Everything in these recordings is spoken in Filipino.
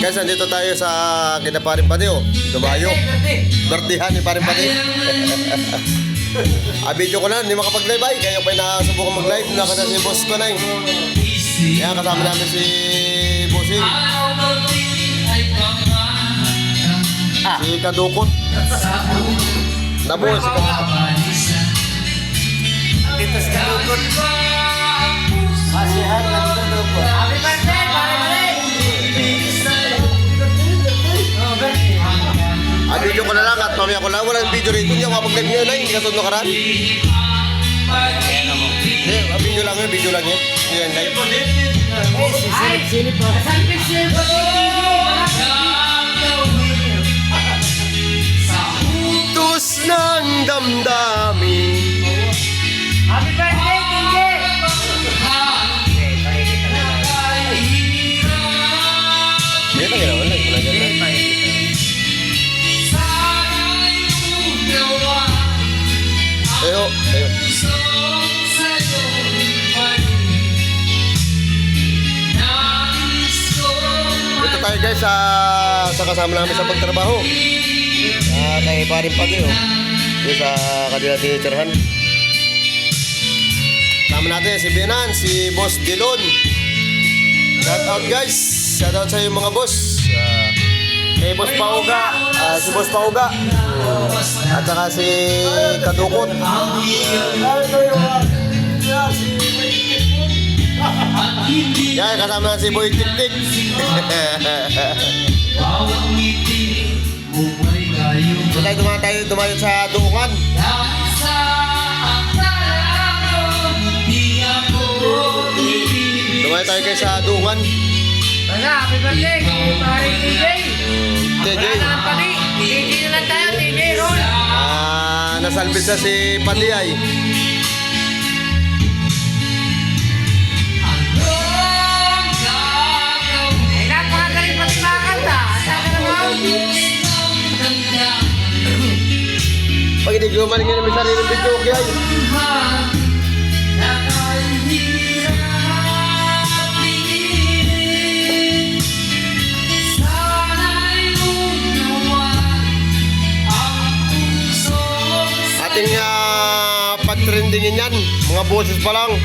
Guys, nandito tayo sa kina Paring Pati, oh. Dumayo. Bertihan ni Paring Pati. Video ko na, hindi makapag-live ay. Kaya pa nakasubukan mag-live. Nakita si boss ko na eh. Kaya kasama namin si Bossing. Si Kadukot. Nabo, si Kadukot. Dito si Kadukot. Masihan lang ito, Kadukot. Happy birthday, Paring Pati! Video ko na lang at mamaya ko lang. Walang video rito. Hindi ako kapag-live nyo na. Hindi ka tunod karan. Hindi, video lang yun. Video lang yun. Hindi yan live. Silip po. Silip po. Utos ng damdamin. Happy birthday, Kinje! Hindi na gano'n. Wala gano'n. Ayo, ayo. Ito tayo guys sa kasama namin sa pagtrabaho. Kay Paring Pati, oh. Yung sa kanila tinitirahan. Kasama natin si Benan, si Boss Dilon. Shout out guys. Shout out sa iyo mga boss. Kay Boss Pauga, si Boss Pauga. At saka si Kadukot. Yan, kasama na si Boy Tiktik. Tumayo sa Duungan. Tumayo tayo kayo sa Duungan. Happy birthday, Paring TJ! TJ. TJ na lang tayo, TJ Ron! Nasalbis na si Pati ay. Ay, napakagaling pati makakanta. Saka naman. Pag hindi ko maligyan namin sarili ng video, okay ay. Ating pag-trendingin yan, mga boses pa lang.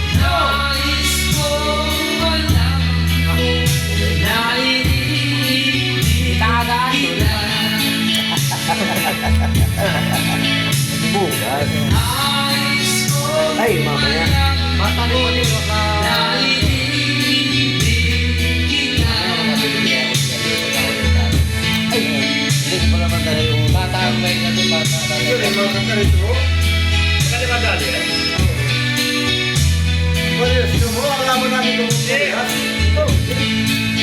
Bukas. Ay, mamaya. Matanong ka. Ay, hindi ko naman talaga yung Bata ang baik na ito, bata. yun, yung mga kanta rito. Kali madali eh. Well, yes, yung mga alaman namin itong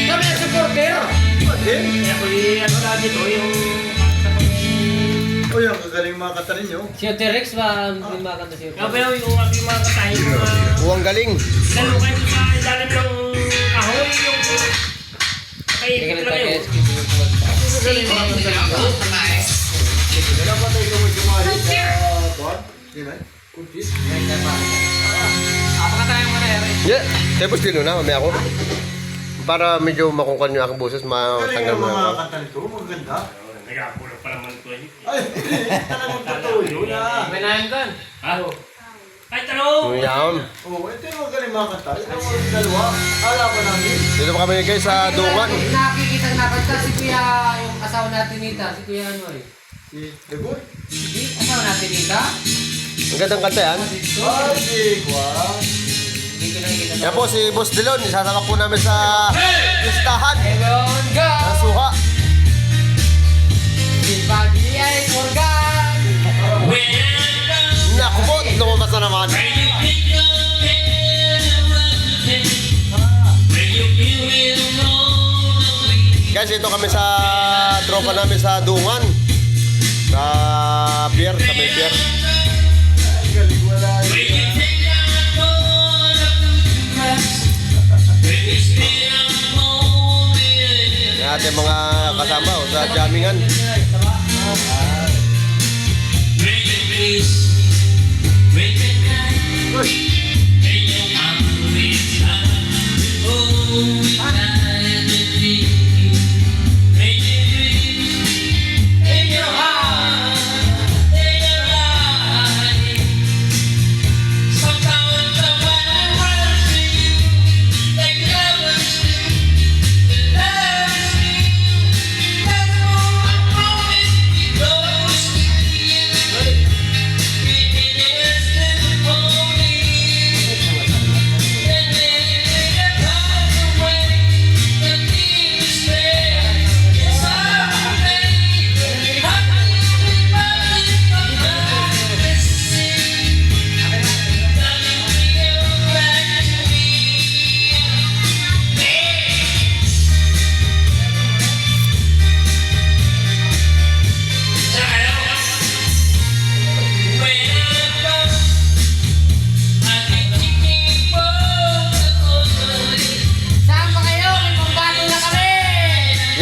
Kami ang supporter. Kaya ko ano na dito yung... O yung kagaling mga kanta ninyo. Si Oterex ba may makanta si Kaya ba yung aking mga katahin mga... Buwang galing. Lalo kayo sa ilalim ng kahoy yung... Hindi ka Kaya tayo yun. SQ. Kagaling mga kanta ninyo. Kailan pa tayo kumagumahit sa buwan? Hindi na? Kuntis? Apa ka tayo muna, Eric? Yeah, tapos din na, mamaya ako. Para medyo makungkan yung aking boses, matanggal mo na. Kanta nito, maganda. Nagkakulong pa naman ito eh. Ay, talagang totoo yun ah. Binayan ka. Ha? Ay, tanong! Yan. Oo, ito yung magaling mga kanta. Ito yung dalawa. Ala pa namin. Dito pa kami guys sa Dungan. Nakikita na nakanta si Kuya, yung asawa natin Nita. Si Kuya ano eh. Si Deboy. Si asawa natin Nita. Ang gandang kanta yan. Ay, si Juan. Hindi ko nakikita. Yan po si Boss Dilon, isasama po namin sa listahan Ewan ka! ng suha. Si Pagi ay Morgan! Naku po, lumabas na naman. Guys, ito kami sa tropa namin sa Dungan. Sa pier, sa may pier. Galing wala yun. Yan ating mga kasama sa jammingan.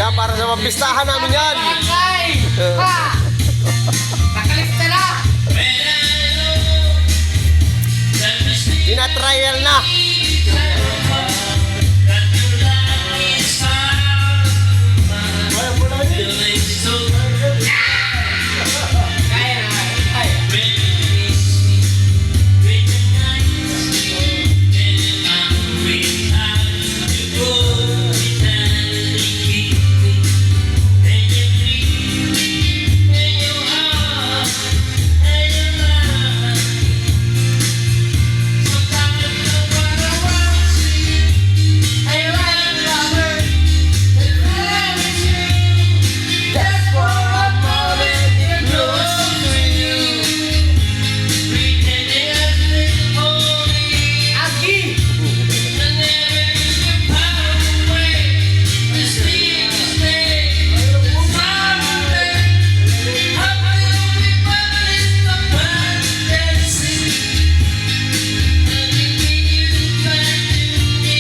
Yan, para sa mapistahan namin yan. Barangay! Ha! Nakalista na! Tinatrial na. Kaya mo lang yun. Kaya na, kaya. Agi!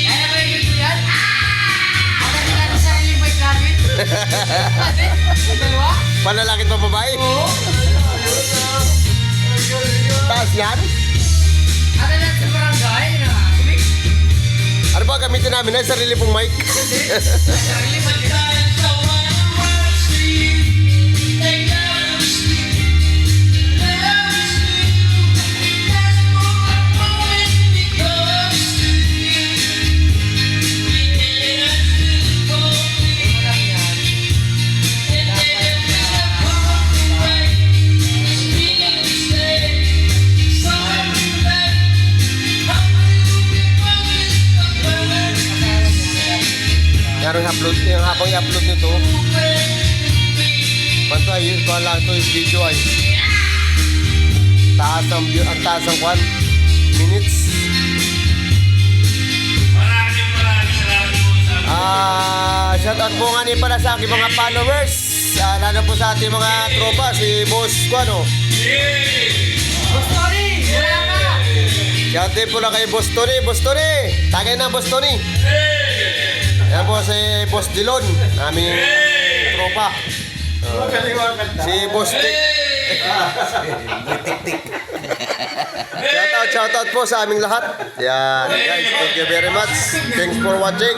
Kaya ba yun po yan? Ako na natin sarili may gamit. Ate, yung dalawa? Panalakit pa babae. Oo. Taas yan. Ako na sa barangay na kami. Ano ba gamitin namin ay sarili pong mic? Sarili may gamit. Yan ang upload, yung habang i-upload nito. Basta yun, bala ito yung video ay. Taas ang view, ang taas ang kwan. Minutes. Maraming salamat po sa Shout out po nga ni pala sa aking mga followers. Lalo po sa ating mga tropa, si Boss Kwano. Boss Tony! Wala ka! Shout din po lang kay Boss Tony. Boss Tony! Tagay na Boss Tony. Yan po si Boss Dilon, aming tropa. Magaling mga kanta. Si Boss Tik. Shout out po sa aming lahat. Yan guys, thank you very much. Thanks for watching.